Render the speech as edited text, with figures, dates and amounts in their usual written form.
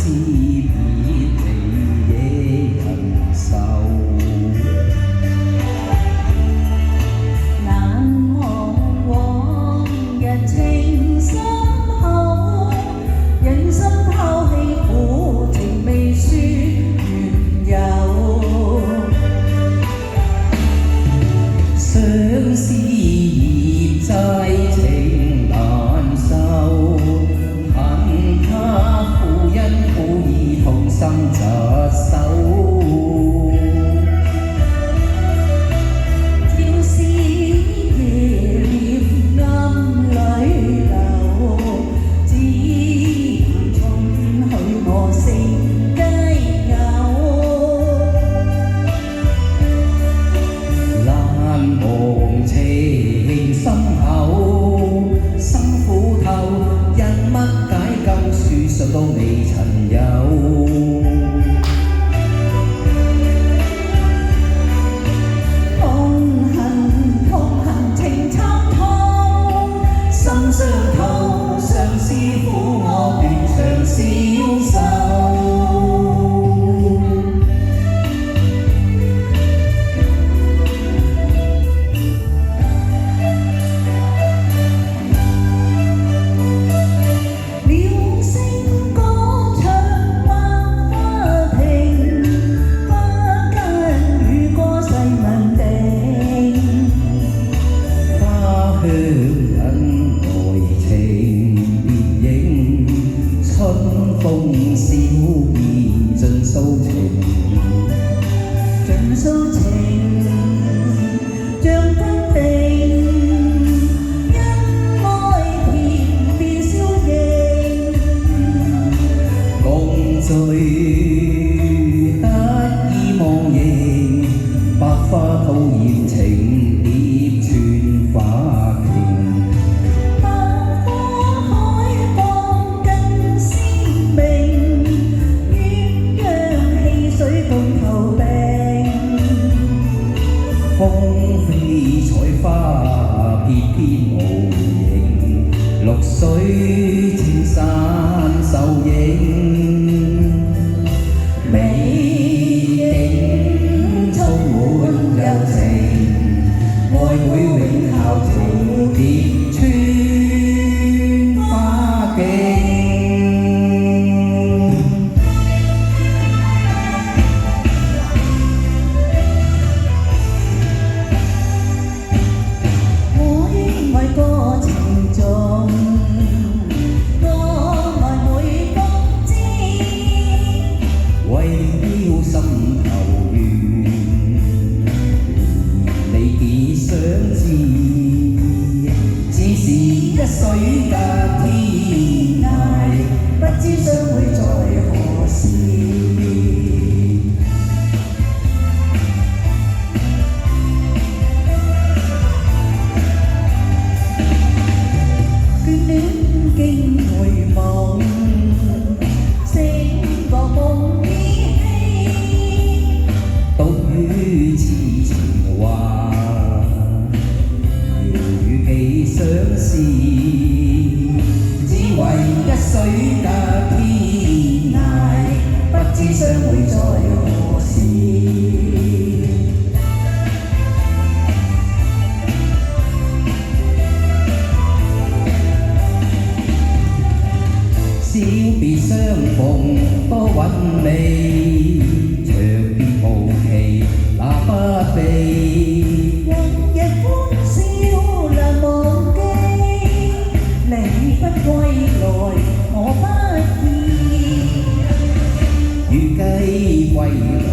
是別離惹人愁。眼望往日情深厚，忍心拋棄苦情未說緣由。相思孽債情難受，恨他負因苦意痛心疾首。朝思夜念暗裏流，只盼重許我成佳偶。難忘情深厚，心苦透，因乜解救書信都未曾有。痛恨情參透，心傷透，相思苦我斷腸消受。鳥聲歌唱百花亭，花間與歌細問定。花香引愛情別影，春風笑面盡訴情。盡訴情，像分定，因愛甜變消形。共聚得意忘形，百花吐豔情蝶穿花徑。百花開放更鮮明，鴛鴦戲水共頭並。風飛彩花翩翩無形，綠水青山秀影。美景充滿柔情，愛會永效情蝶穿花徑。我應為歌情重，歌愛每風知。為了心頭緣，你幾想知？只是一水隔天涯，不知相會在何時。眷戀經回夢，醒覺夢依稀。獨語痴情話，遙語寄相思。只為一水隔天涯，不知相會在何時。小別相逢多韻味，長別無期那不避。往日歡笑難忘記，你不歸來我不意。預計歸來